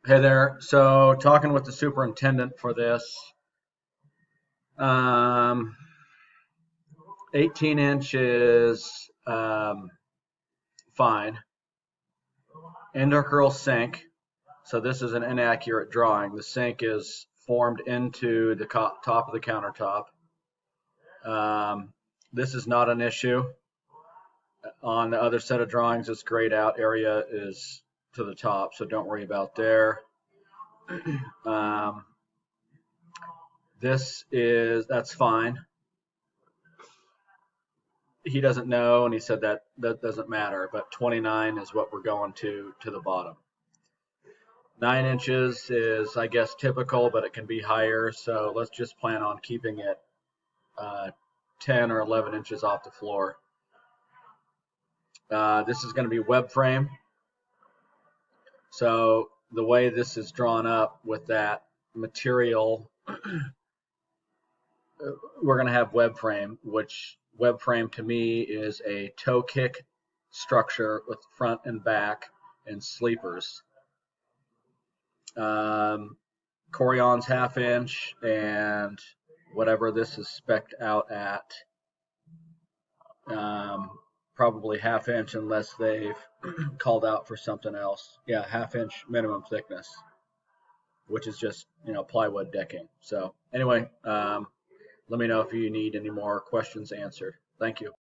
Hey there. So talking with the superintendent for this, um, 18 inch is fine. Intercurl sink. So this is an inaccurate drawing. The sink is formed into the top of the countertop. This is not an issue. On the other set of drawings, this grayed out area is to the top, so don't worry about there. Um, that's fine. He doesn't know, and he said that that doesn't matter. But 29 is what we're going to the bottom. 9 inches is, I guess, typical, but it can be higher. So let's just plan on keeping it 10 or 11 inches off the floor. This is going to be web frame. So the way this is drawn up with that material, we're going to have web frame, which web frame to me is a toe kick structure with front and back and sleepers. Corion's 1/2 inch, and whatever this is spec'd out at, probably 1/2 inch unless they've called out for something else. Yeah, 1/2 inch minimum thickness, which is just, plywood decking. So anyway, let me know if you need any more questions answered. Thank you.